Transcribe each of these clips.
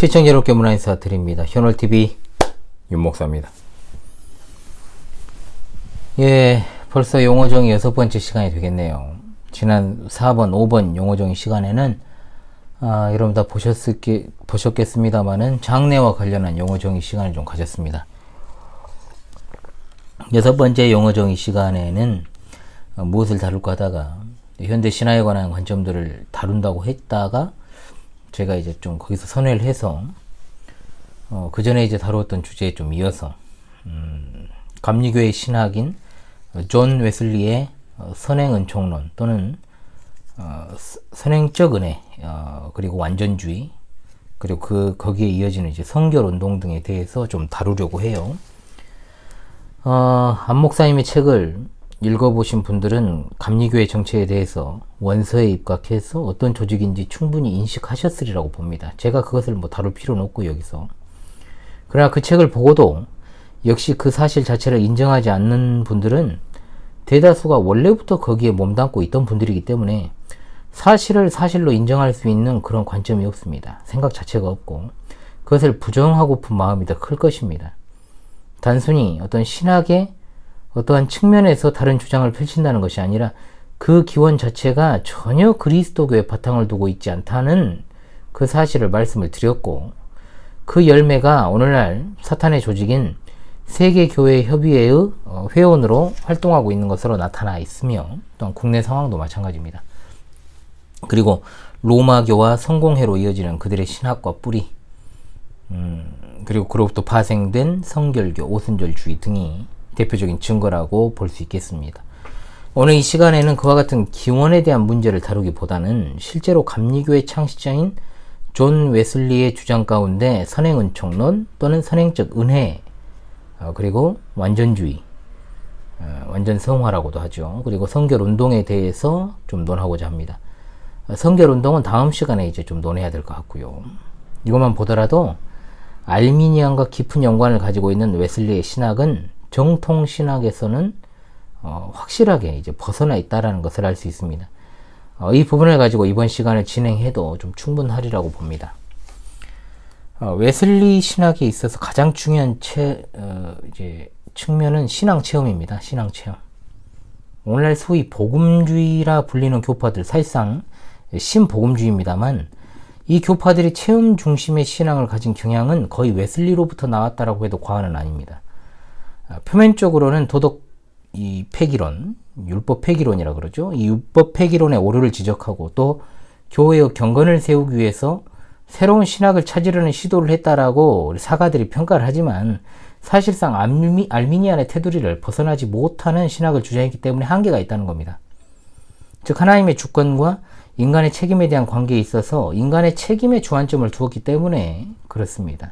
시청자 여러분께 문화 인사 드립니다. 현월TV 윤목사입니다. 예, 벌써 용어정의 6번째 시간이 되겠네요. 지난 4번, 5번 용어정의 시간에는 여러분 다 보셨겠습니다만은 장래와 관련한 용어정의 시간을 좀 가졌습니다. 6번째 용어정의 시간에는 무엇을 다룰까 하다가 현대 신화에 관한 관점들을 다룬다고 했다가 제가 이제 좀 거기서 선회를 해서 그 전에 이제 다루었던 주제에 좀 이어서 감리교의 신학인 존 웨슬리의 선행은총론 또는 선행적 은혜 그리고 완전주의 그리고 거기에 이어지는 이제 성결운동 등에 대해서 좀 다루려고 해요. 안 목사님의 책을 읽어보신 분들은 감리교의 정체에 대해서 원서에 입각해서 어떤 조직인지 충분히 인식하셨으리라고 봅니다. 제가 그것을 뭐 다룰 필요는 없고 여기서. 그러나 그 책을 보고도 역시 그 사실 자체를 인정하지 않는 분들은 대다수가 원래부터 거기에 몸담고 있던 분들이기 때문에 사실을 사실로 인정할 수 있는 그런 관점이 없습니다. 생각 자체가 없고 그것을 부정하고픈 마음이 더 클 것입니다. 단순히 어떤 신학의 어떠한 측면에서 다른 주장을 펼친다는 것이 아니라 그 기원 자체가 전혀 그리스도교의 바탕을 두고 있지 않다는 그 사실을 말씀을 드렸고, 그 열매가 오늘날 사탄의 조직인 세계교회협의회의 회원으로 활동하고 있는 것으로 나타나 있으며, 또한 국내 상황도 마찬가지입니다. 그리고 로마교와 성공회로 이어지는 그들의 신학과 뿌리, 그리고 그로부터 파생된 성결교, 오순절주의 등이 대표적인 증거라고 볼 수 있겠습니다. 오늘 이 시간에는 그와 같은 기원에 대한 문제를 다루기보다는 실제로 감리교의 창시자인 존 웨슬리의 주장 가운데 선행은총론 또는 선행적 은혜 그리고 완전주의, 완전성화라고도 하죠. 그리고 성결운동에 대해서 좀 논하고자 합니다. 성결운동은 다음 시간에 이제 좀 논해야 될 것 같고요. 이것만 보더라도 알미니안과 깊은 연관을 가지고 있는 웨슬리의 신학은 정통 신학에서는 확실하게 이제 벗어나 있다라는 것을 알 수 있습니다. 이 부분을 가지고 이번 시간을 진행해도 좀 충분하리라고 봅니다. 웨슬리 신학에 있어서 가장 중요한 이제 측면은 신앙 체험입니다. 신앙 체험. 오늘날 소위 복음주의라 불리는 교파들, 사실상 신복음주의입니다만 이 교파들이 체험 중심의 신앙을 가진 경향은 거의 웨슬리로부터 나왔다라고 해도 과언은 아닙니다. 표면적으로는 도덕 폐기론, 율법 폐기론이라 그러죠. 이 율법 폐기론의 오류를 지적하고 또 교회의 경건을 세우기 위해서 새로운 신학을 찾으려는 시도를 했다라고 사가들이 평가를 하지만 사실상 알미니안의 테두리를 벗어나지 못하는 신학을 주장했기 때문에 한계가 있다는 겁니다. 즉 하나님의 주권과 인간의 책임에 대한 관계에 있어서 인간의 책임에 주안점을 두었기 때문에 그렇습니다.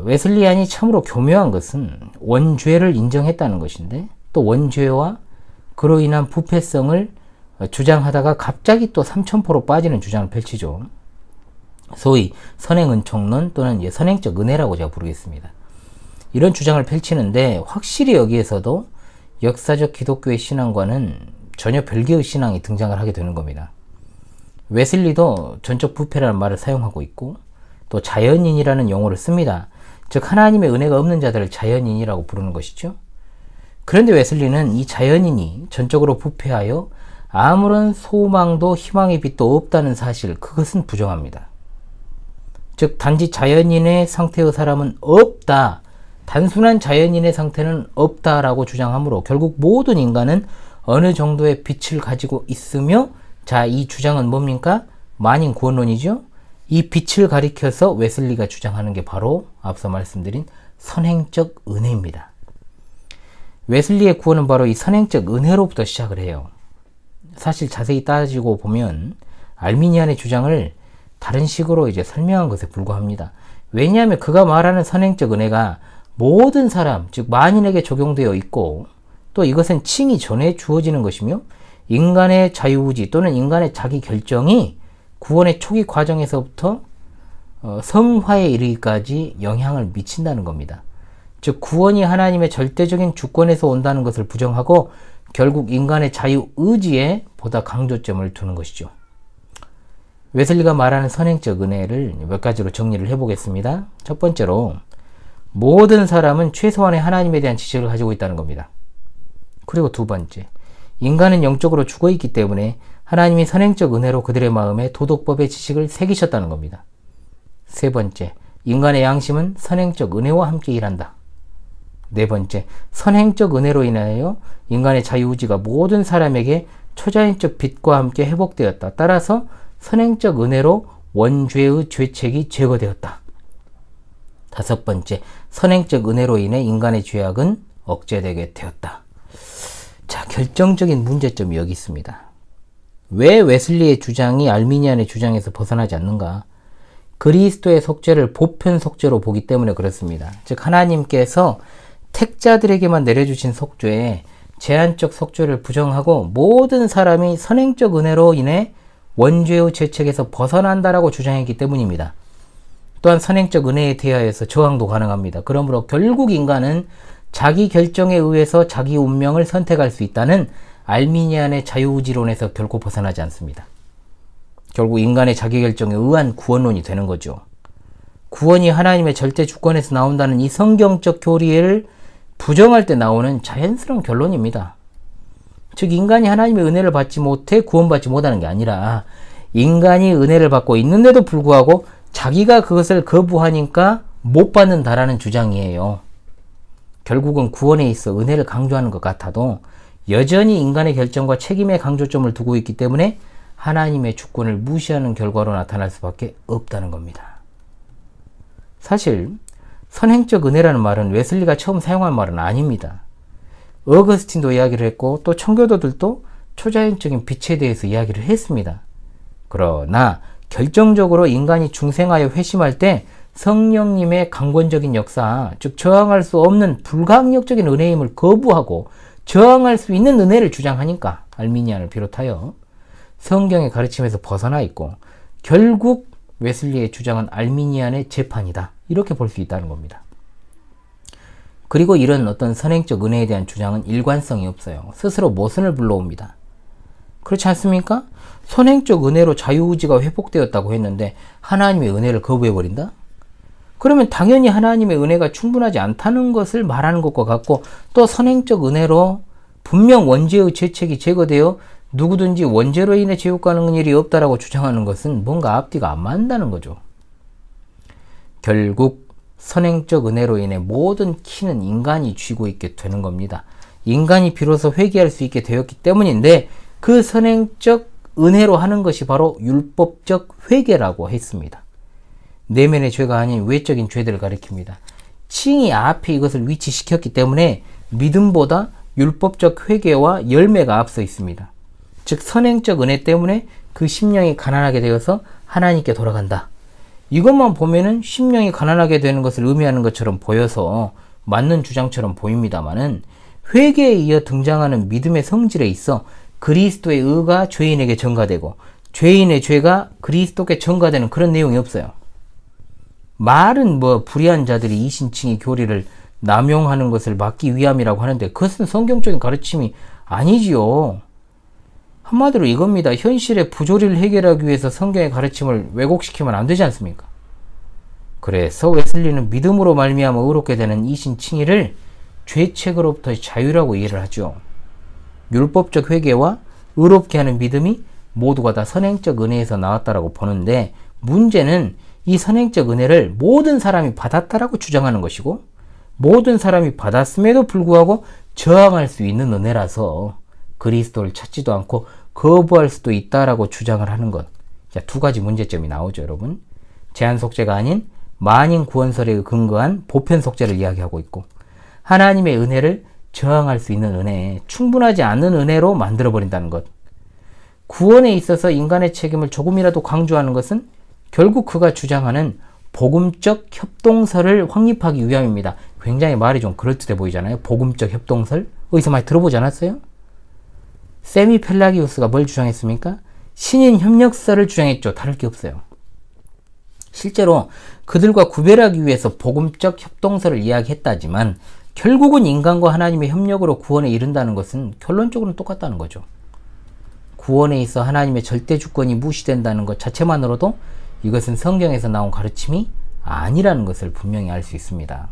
웨슬리안이 참으로 교묘한 것은 원죄를 인정했다는 것인데 또 원죄와 그로 인한 부패성을 주장하다가 갑자기 또 삼천포로 빠지는 주장을 펼치죠. 소위 선행은총론 또는 선행적 은혜라고 제가 부르겠습니다. 이런 주장을 펼치는데 확실히 여기에서도 역사적 기독교의 신앙과는 전혀 별개의 신앙이 등장을 하게 되는 겁니다. 웨슬리도 전적 부패라는 말을 사용하고 있고 또 자연인이라는 용어를 씁니다. 즉 하나님의 은혜가 없는 자들을 자연인이라고 부르는 것이죠. 그런데 웨슬리는 이 자연인이 전적으로 부패하여 아무런 소망도 희망의 빛도 없다는 사실, 그것은 부정합니다. 즉 단지 자연인의 상태의 사람은 없다, 단순한 자연인의 상태는 없다라고 주장하므로 결국 모든 인간은 어느 정도의 빛을 가지고 있으며, 자, 이 주장은 뭡니까? 만인 구원론이죠. 이 빛을 가리켜서 웨슬리가 주장하는 게 바로 앞서 말씀드린 선행적 은혜입니다. 웨슬리의 구원은 바로 이 선행적 은혜로부터 시작을 해요. 사실 자세히 따지고 보면 알미니안의 주장을 다른 식으로 이제 설명한 것에 불과합니다. 왜냐하면 그가 말하는 선행적 은혜가 모든 사람, 즉 만인에게 적용되어 있고 또 이것은 칭이 전에 주어지는 것이며 인간의 자유의지 또는 인간의 자기 결정이 구원의 초기 과정에서부터 성화에 이르기까지 영향을 미친다는 겁니다. 즉 구원이 하나님의 절대적인 주권에서 온다는 것을 부정하고 결국 인간의 자유의지에 보다 강조점을 두는 것이죠. 웨슬리가 말하는 선행적 은혜를 몇 가지로 정리를 해보겠습니다. 첫 번째로 모든 사람은 최소한의 하나님에 대한 지식을 가지고 있다는 겁니다. 그리고 두 번째, 인간은 영적으로 죽어있기 때문에 하나님이 선행적 은혜로 그들의 마음에 도덕법의 지식을 새기셨다는 겁니다. 세 번째, 인간의 양심은 선행적 은혜와 함께 일한다. 네 번째, 선행적 은혜로 인하여 인간의 자유의지가 모든 사람에게 초자연적 빛과 함께 회복되었다. 따라서 선행적 은혜로 원죄의 죄책이 제거되었다. 다섯 번째, 선행적 은혜로 인해 인간의 죄악은 억제되게 되었다. 자, 결정적인 문제점이 여기 있습니다. 왜 웨슬리의 주장이 알미니안의 주장에서 벗어나지 않는가? 그리스도의 속죄를 보편 속죄로 보기 때문에 그렇습니다. 즉 하나님께서 택자들에게만 내려주신 속죄에 제한적 속죄를 부정하고 모든 사람이 선행적 은혜로 인해 원죄의 죄책에서 벗어난다라고 주장했기 때문입니다. 또한 선행적 은혜에 대하여서 저항도 가능합니다. 그러므로 결국 인간은 자기 결정에 의해서 자기 운명을 선택할 수 있다는 알미니안의 자유의지론에서 결코 벗어나지 않습니다. 결국 인간의 자기 결정에 의한 구원론이 되는 거죠. 구원이 하나님의 절대 주권에서 나온다는 이 성경적 교리를 부정할 때 나오는 자연스러운 결론입니다. 즉 인간이 하나님의 은혜를 받지 못해 구원받지 못하는 게 아니라 인간이 은혜를 받고 있는데도 불구하고 자기가 그것을 거부하니까 못 받는다라는 주장이에요. 결국은 구원에 있어 은혜를 강조하는 것 같아도 여전히 인간의 결정과 책임의 강조점을 두고 있기 때문에 하나님의 주권을 무시하는 결과로 나타날 수밖에 없다는 겁니다. 사실 선행적 은혜라는 말은 웨슬리가 처음 사용한 말은 아닙니다. 어거스틴도 이야기를 했고 또 청교도들도 초자연적인 빛에 대해서 이야기를 했습니다. 그러나 결정적으로 인간이 중생하여 회심할 때 성령님의 강권적인 역사, 즉 저항할 수 없는 불가항력적인 은혜임을 거부하고 저항할 수 있는 은혜를 주장하니까 알미니안을 비롯하여 성경의 가르침에서 벗어나 있고 결국 웨슬리의 주장은 알미니안의 재판이다. 이렇게 볼 수 있다는 겁니다. 그리고 이런 어떤 선행적 은혜에 대한 주장은 일관성이 없어요. 스스로 모순을 불러옵니다. 그렇지 않습니까? 선행적 은혜로 자유의지가 회복되었다고 했는데 하나님의 은혜를 거부해버린다? 그러면 당연히 하나님의 은혜가 충분하지 않다는 것을 말하는 것과 같고 또 선행적 은혜로 분명 원죄의 죄책이 제거되어 누구든지 원죄로 인해 지옥 가는 일이 없다라고 주장하는 것은 뭔가 앞뒤가 안 맞는다는 거죠. 결국 선행적 은혜로 인해 모든 키는 인간이 쥐고 있게 되는 겁니다. 인간이 비로소 회개할 수 있게 되었기 때문인데 그 선행적 은혜로 하는 것이 바로 율법적 회개라고 했습니다. 내면의 죄가 아닌 외적인 죄들을 가리킵니다. 칭이 앞에 이것을 위치시켰기 때문에 믿음보다 율법적 회개와 열매가 앞서 있습니다. 즉 선행적 은혜 때문에 그 심령이 가난하게 되어서 하나님께 돌아간다. 이것만 보면은 심령이 가난하게 되는 것을 의미하는 것처럼 보여서 맞는 주장처럼 보입니다만은 회개에 이어 등장하는 믿음의 성질에 있어 그리스도의 의가 죄인에게 전가되고 죄인의 죄가 그리스도께 전가되는 그런 내용이 없어요. 말은 불의한 자들이 이신칭의 교리를 남용하는 것을 막기 위함이라고 하는데 그것은 성경적인 가르침이 아니지요. 한마디로 이겁니다. 현실의 부조리를 해결하기 위해서 성경의 가르침을 왜곡시키면 안 되지 않습니까? 그래서 웨슬리는 믿음으로 말미암아 의롭게 되는 이신칭의를 죄책으로부터 자유라고 이해를 하죠. 율법적 회개와 의롭게 하는 믿음이 모두가 다 선행적 은혜에서 나왔다라고 보는데 문제는 이 선행적 은혜를 모든 사람이 받았다라고 주장하는 것이고 모든 사람이 받았음에도 불구하고 저항할 수 있는 은혜라서 그리스도를 찾지도 않고 거부할 수도 있다라고 주장을 하는 것. 자, 두 가지 문제점이 나오죠, 여러분. 제한 속죄가 아닌 만인 구원설에 근거한 보편 속죄를 이야기하고 있고 하나님의 은혜를 저항할 수 있는 은혜, 충분하지 않은 은혜로 만들어버린다는 것. 구원에 있어서 인간의 책임을 조금이라도 강조하는 것은 결국 그가 주장하는 복음적 협동설을 확립하기 위함입니다. 굉장히 말이 좀 그럴듯해 보이잖아요. 복음적 협동설? 어디서 많이 들어보지 않았어요? 세미 펠라기우스가 뭘 주장했습니까? 신인 협력설을 주장했죠. 다를 게 없어요. 실제로 그들과 구별하기 위해서 복음적 협동설을 이야기했다지만 결국은 인간과 하나님의 협력으로 구원에 이른다는 것은 결론적으로는 똑같다는 거죠. 구원에 있어 하나님의 절대 주권이 무시된다는 것 자체만으로도 이것은 성경에서 나온 가르침이 아니라는 것을 분명히 알 수 있습니다.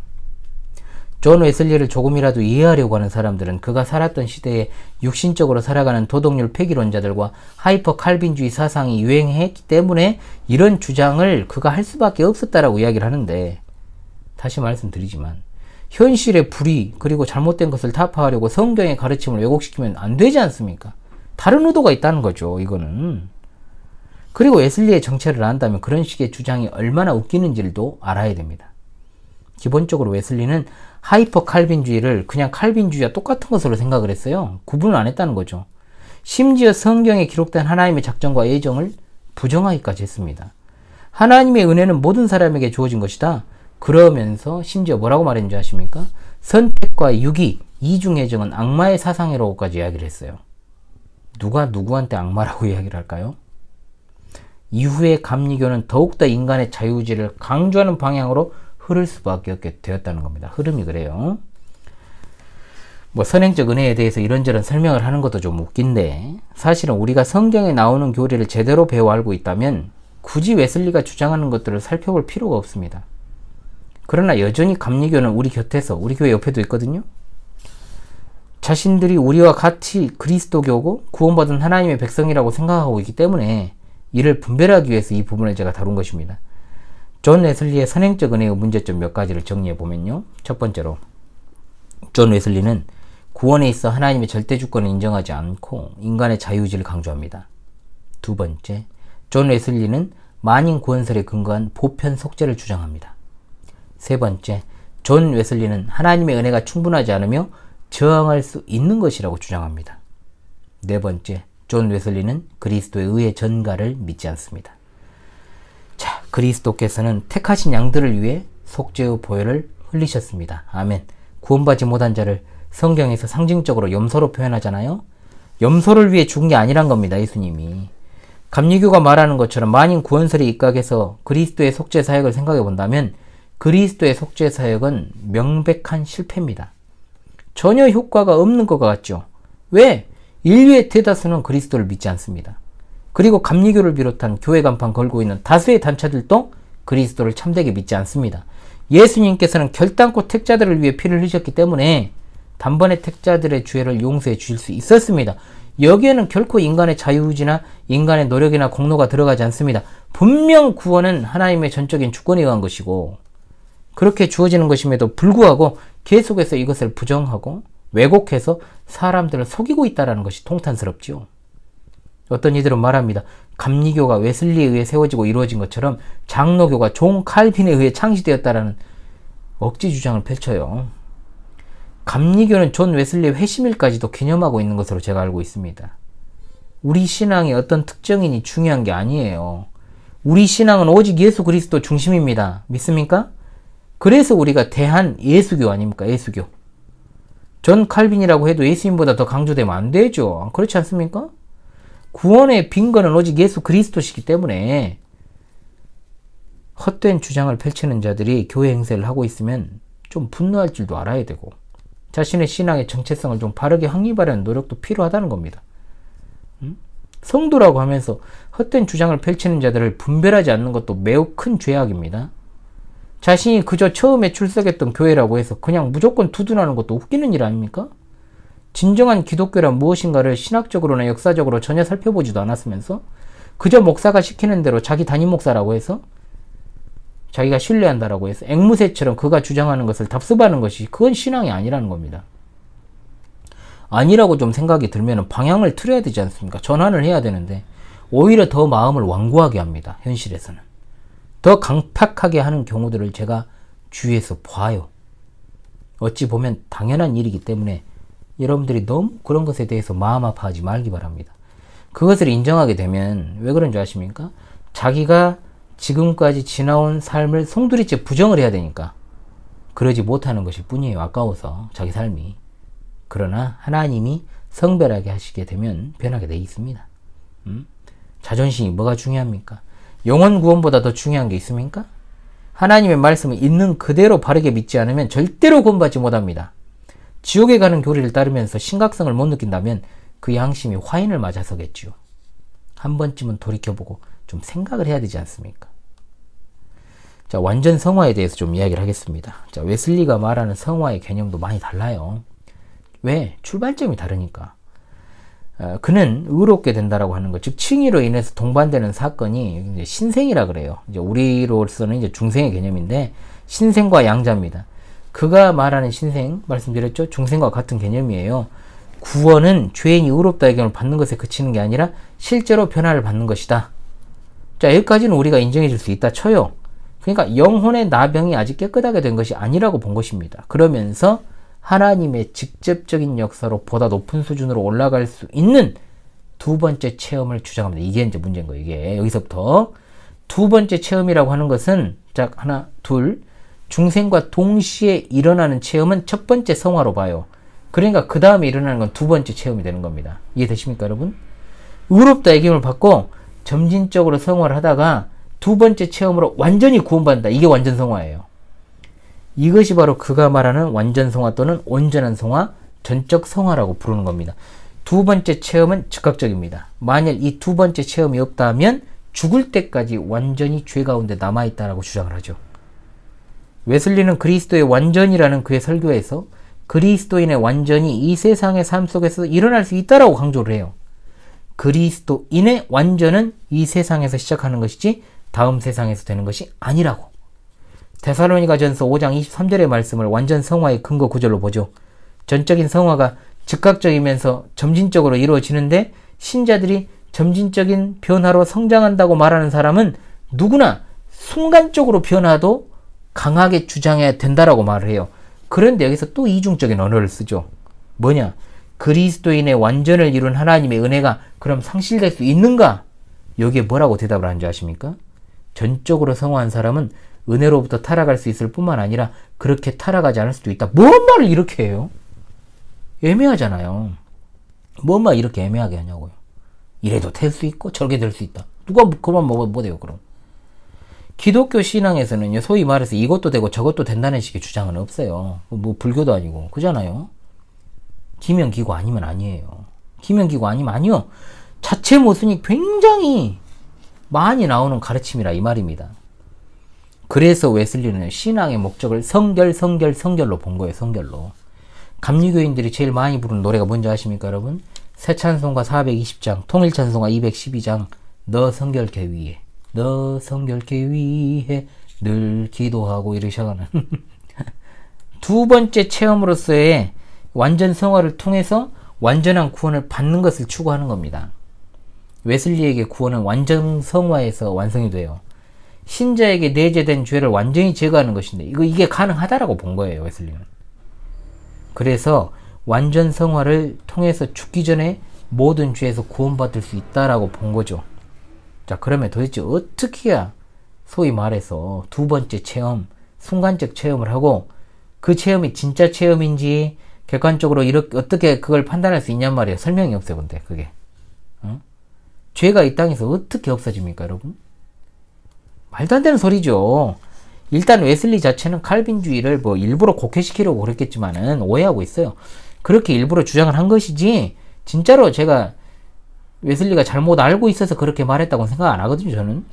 존 웨슬리를 조금이라도 이해하려고 하는 사람들은 그가 살았던 시대에 육신적으로 살아가는 도덕률 폐기론자들과 하이퍼 칼빈주의 사상이 유행했기 때문에 이런 주장을 그가 할 수밖에 없었다라고 이야기를 하는데, 다시 말씀드리지만 현실의 불의 그리고 잘못된 것을 타파하려고 성경의 가르침을 왜곡시키면 안 되지 않습니까? 다른 의도가 있다는 거죠, 이거는. 그리고 웨슬리의 정체를 안다면 그런 식의 주장이 얼마나 웃기는지도 알아야 됩니다. 기본적으로 웨슬리는 하이퍼 칼빈주의를 그냥 칼빈주의와 똑같은 것으로 생각을 했어요. 구분을 안 했다는 거죠. 심지어 성경에 기록된 하나님의 작정과 예정을 부정하기까지 했습니다. 하나님의 은혜는 모든 사람에게 주어진 것이다. 그러면서 심지어 뭐라고 말했는지 아십니까? 선택과 유기, 이중예정은 악마의 사상이라고까지 이야기를 했어요. 누가 누구한테 악마라고 이야기를 할까요? 이후에 감리교는 더욱더 인간의 자유의지를 강조하는 방향으로 흐를 수밖에 없게 되었다는 겁니다. 흐름이 그래요. 뭐 선행적 은혜에 대해서 이런저런 설명을 하는 것도 좀 웃긴데, 사실은 우리가 성경에 나오는 교리를 제대로 배워 알고 있다면 굳이 웨슬리가 주장하는 것들을 살펴볼 필요가 없습니다. 그러나 여전히 감리교는 우리 곁에서, 우리 교회 옆에도 있거든요. 자신들이 우리와 같이 그리스도교고 구원받은 하나님의 백성이라고 생각하고 있기 때문에 이를 분별하기 위해서 이 부분을 제가 다룬 것입니다. 존 웨슬리의 선행적 은혜의 문제점 몇 가지를 정리해 보면요. 첫 번째로, 존 웨슬리는 구원에 있어 하나님의 절대 주권을 인정하지 않고 인간의 자유의지를 강조합니다. 두 번째, 존 웨슬리는 만인 구원설에 근거한 보편 속죄를 주장합니다. 세 번째, 존 웨슬리는 하나님의 은혜가 충분하지 않으며 저항할 수 있는 것이라고 주장합니다. 네 번째, 존 웨슬리는 그리스도의 의의 전가를 믿지 않습니다. 자, 그리스도께서는 택하신 양들을 위해 속죄의 보혈을 흘리셨습니다. 아멘. 구원받지 못한 자를 성경에서 상징적으로 염소로 표현하잖아요. 염소를 위해 죽은 게 아니란 겁니다, 예수님이. 감리교가 말하는 것처럼 만인 구원설에 입각해서 그리스도의 속죄 사역을 생각해 본다면 그리스도의 속죄 사역은 명백한 실패입니다. 전혀 효과가 없는 것 같죠. 왜? 인류의 대다수는 그리스도를 믿지 않습니다. 그리고 감리교를 비롯한 교회 간판 걸고 있는 다수의 단체들도 그리스도를 참되게 믿지 않습니다. 예수님께서는 결단코 택자들을 위해 피를 흘리셨기 때문에 단번에 택자들의 죄를 용서해 주실 수 있었습니다. 여기에는 결코 인간의 자유의지나 인간의 노력이나 공로가 들어가지 않습니다. 분명 구원은 하나님의 전적인 주권에 의한 것이고, 그렇게 주어지는 것임에도 불구하고 계속해서 이것을 부정하고 왜곡해서 사람들을 속이고 있다는 것이 통탄스럽지요. 어떤 이들은 말합니다. 감리교가 웨슬리에 의해 세워지고 이루어진 것처럼 장로교가 존 칼빈에 의해 창시되었다라는 억지 주장을 펼쳐요. 감리교는 존 웨슬리의 회심일까지도 기념하고 있는 것으로 제가 알고 있습니다. 우리 신앙의 어떤 특정인이 중요한 게 아니에요. 우리 신앙은 오직 예수 그리스도 중심입니다. 믿습니까? 그래서 우리가 대한 예수교 아닙니까? 예수교. 존 칼빈이라고 해도 예수님보다 더 강조되면 안 되죠. 그렇지 않습니까? 구원의 빈거는 오직 예수 그리스도시기 때문에 헛된 주장을 펼치는 자들이 교회 행세를 하고 있으면 좀 분노할 줄도 알아야 되고, 자신의 신앙의 정체성을 좀 바르게 확립하려는 노력도 필요하다는 겁니다. 성도라고 하면서 헛된 주장을 펼치는 자들을 분별하지 않는 것도 매우 큰 죄악입니다. 자신이 그저 처음에 출석했던 교회라고 해서 그냥 무조건 두둔하는 것도 웃기는 일 아닙니까? 진정한 기독교란 무엇인가를 신학적으로나 역사적으로 전혀 살펴보지도 않았으면서 그저 목사가 시키는 대로 자기 담임 목사라고 해서, 자기가 신뢰한다라고 해서 앵무새처럼 그가 주장하는 것을 답습하는 것이, 그건 신앙이 아니라는 겁니다. 아니라고 좀 생각이 들면 방향을 틀어야 되지 않습니까? 전환을 해야 되는데 오히려 더 마음을 완고하게 합니다. 현실에서는. 더 강팍하게 하는 경우들을 제가 주위에서 봐요. 어찌 보면 당연한 일이기 때문에 여러분들이 너무 그런 것에 대해서 마음 아파하지 말기 바랍니다. 그것을 인정하게 되면 왜 그런 줄 아십니까? 자기가 지금까지 지나온 삶을 송두리째 부정을 해야 되니까 그러지 못하는 것일 뿐이에요. 아까워서 자기 삶이. 그러나 하나님이 성별하게 하시게 되면 변하게 돼 있습니다. 자존심이 뭐가 중요합니까? 영혼 구원보다 더 중요한 게 있습니까? 하나님의 말씀을 있는 그대로 바르게 믿지 않으면 절대로 구원받지 못합니다. 지옥에 가는 교리를 따르면서 심각성을 못 느낀다면 그 양심이 화인을 맞아서겠지요. 한 번쯤은 돌이켜보고 좀 생각을 해야 되지 않습니까? 자, 완전 성화에 대해서 좀 이야기를 하겠습니다. 자, 웨슬리가 말하는 성화의 개념도 많이 달라요. 왜? 출발점이 다르니까. 그는 의롭게 된다라고 하는 것, 즉 칭의로 인해서 동반되는 사건이 이제 신생이라 그래요. 이제 우리로서는 이제 중생의 개념인데 신생과 양자입니다. 그가 말하는 신생 말씀드렸죠. 중생과 같은 개념이에요. 구원은 죄인이 의롭다의 개념을 받는 것에 그치는 게 아니라 실제로 변화를 받는 것이다. 자, 여기까지는 우리가 인정해 줄 수 있다 쳐요. 그러니까 영혼의 나병이 아직 깨끗하게 된 것이 아니라고 본 것입니다. 그러면서 하나님의 직접적인 역사로 보다 높은 수준으로 올라갈 수 있는 두 번째 체험을 주장합니다. 이게 이제 문제인 거예요. 이게 여기서부터 두 번째 체험이라고 하는 것은 자, 하나, 둘, 중생과 동시에 일어나는 체험은 첫 번째 성화로 봐요. 그러니까 그 다음에 일어나는 건 두 번째 체험이 되는 겁니다. 이해되십니까, 여러분? 의롭다의 기쁨을 받고 점진적으로 성화를 하다가 두 번째 체험으로 완전히 구원받는다. 이게 완전 성화예요. 이것이 바로 그가 말하는 완전 성화 또는 온전한 성화, 전적 성화라고 부르는 겁니다. 두 번째 체험은 즉각적입니다. 만일 이 두 번째 체험이 없다면 죽을 때까지 완전히 죄 가운데 남아있다라고 주장을 하죠. 웨슬리는 그리스도의 완전이라는 그의 설교에서 그리스도인의 완전이 이 세상의 삶 속에서 일어날 수 있다라고 강조를 해요. 그리스도인의 완전은 이 세상에서 시작하는 것이지 다음 세상에서 되는 것이 아니라고. 데살로니가전서 5장 23절의 말씀을 완전 성화의 근거 구절로 보죠. 전적인 성화가 즉각적이면서 점진적으로 이루어지는데 신자들이 점진적인 변화로 성장한다고 말하는 사람은 누구나 순간적으로 변화도 강하게 주장해야 된다라고 말을 해요. 그런데 여기서 또 이중적인 언어를 쓰죠. 뭐냐? 그리스도인의 완전을 이룬 하나님의 은혜가 그럼 상실될 수 있는가? 여기에 뭐라고 대답을 하는지 아십니까? 전적으로 성화한 사람은 은혜로부터 타락할 수 있을 뿐만 아니라 그렇게 타락하지 않을 수도 있다. 뭔 말을 이렇게 해요? 애매하잖아요. 뭔 말 이렇게 애매하게 하냐고요. 이래도 될 수 있고 저렇게 될 수 있다. 누가 그만 못해요 그럼. 기독교 신앙에서는 소위 말해서 이것도 되고 저것도 된다는 식의 주장은 없어요. 뭐 불교도 아니고 그잖아요. 기면기고 아니면 아니에요. 기면기고 아니면 아니요. 자체 모순이 굉장히 많이 나오는 가르침이라 이 말입니다. 그래서 웨슬리는 신앙의 목적을 성결로 본 거예요. 성결로. 감리교인들이 제일 많이 부르는 노래가 뭔지 아십니까 여러분? 새찬송가 420장, 통일찬송가 212장, 너 성결케 위해, 너 성결케 위해 늘 기도하고 이렇게 시작하는 두 번째 체험으로서의 완전 성화를 통해서 완전한 구원을 받는 것을 추구하는 겁니다. 웨슬리에게 구원은 완전 성화에서 완성이 돼요. 신자에게 내재된 죄를 완전히 제거하는 것인데 이게 가능하다라고 본 거예요. 웨슬리는. 그래서 완전 성화를 통해서 죽기 전에 모든 죄에서 구원받을 수 있다라고 본 거죠. 자, 그러면 도대체 어떻게 해야 소위 말해서 두 번째 체험, 순간적 체험을 하고 그 체험이 진짜 체험인지 객관적으로 이렇게 어떻게 그걸 판단할 수 있냔 말이에요. 설명이 없어요. 근데 그게 죄가 이 땅에서 어떻게 없어집니까 여러분? 말도 안 되는 소리죠. 일단 웨슬리 자체는 칼빈주의를 뭐 일부러 곡해시키려고 그랬겠지만은 오해하고 있어요. 그렇게 일부러 주장을 한 것이지 진짜로 제가 웨슬리가 잘못 알고 있어서 그렇게 말했다고 생각 안 하거든요. 저는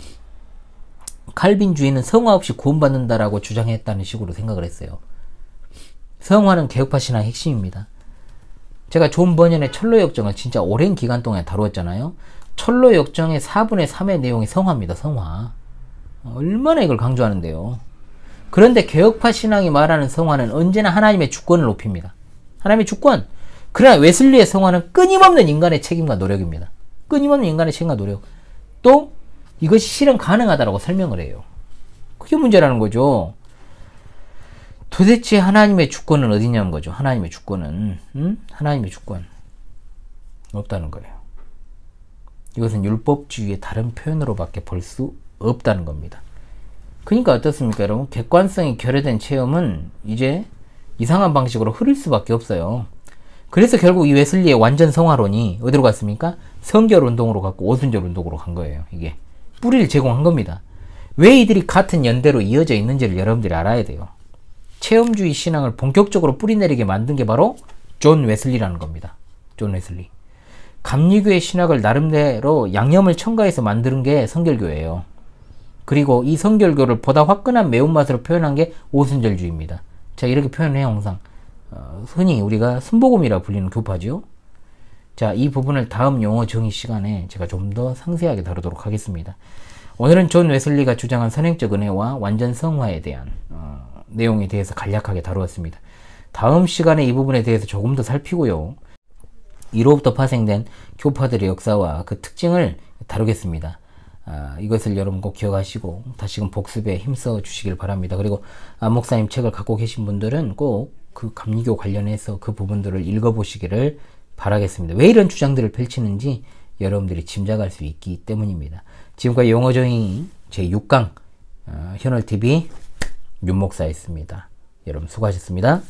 칼빈주의는 성화 없이 구원받는다라고 주장했다는 식으로 생각을 했어요. 성화는 개혁파 신앙의 핵심입니다. 제가 존 버년의 철로역정을 진짜 오랜 기간 동안 다루었잖아요. 철로역정의 4분의 3의 내용이 성화입니다. 성화. 얼마나 이걸 강조하는데요. 그런데 개혁파 신앙이 말하는 성화는 언제나 하나님의 주권을 높입니다. 하나님의 주권. 그러나 웨슬리의 성화는 끊임없는 인간의 책임과 노력입니다. 끊임없는 인간의 책임과 노력. 또 이것이 실현 가능하다라고 설명을 해요. 그게 문제라는 거죠. 도대체 하나님의 주권은 어디냐는 거죠. 하나님의 주권은 하나님의 주권 없다는 거예요. 이것은 율법주의의 다른 표현으로밖에 볼 수 없다는 겁니다. 그러니까 어떻습니까 여러분? 객관성이 결여된 체험은 이제 이상한 방식으로 흐를 수밖에 없어요. 그래서 결국 이 웨슬리의 완전 성화론이 어디로 갔습니까? 성결운동으로 갔고 오순절운동으로 간 거예요. 이게 뿌리를 제공한 겁니다. 왜 이들이 같은 연대로 이어져 있는지를 여러분들이 알아야 돼요. 체험주의 신앙을 본격적으로 뿌리내리게 만든 게 바로 존 웨슬리라는 겁니다. 존 웨슬리. 감리교의 신학을 나름대로 양념을 첨가해서 만드는 게 성결교예요. 그리고 이 성결교를 보다 화끈한 매운맛으로 표현한 게 오순절주의입니다. 자, 이렇게 표현해요, 항상. 흔히 우리가 순복음이라 불리는 교파죠. 자, 이 부분을 다음 용어 정의 시간에 제가 좀 더 상세하게 다루도록 하겠습니다. 오늘은 존 웨슬리가 주장한 선행적 은혜와 완전 성화에 대한 내용에 대해서 간략하게 다루었습니다. 다음 시간에 이 부분에 대해서 조금 더 살피고요. 이로부터 파생된 교파들의 역사와 그 특징을 다루겠습니다. 이것을 여러분 꼭 기억하시고 다시금 복습에 힘써 주시길 바랍니다. 그리고 목사님 책을 갖고 계신 분들은 꼭 그 감리교 관련해서 그 부분들을 읽어보시기를 바라겠습니다. 왜 이런 주장들을 펼치는지 여러분들이 짐작할 수 있기 때문입니다. 지금까지 용어정의 제6강 현월TV 윤목사였습니다. 여러분 수고하셨습니다.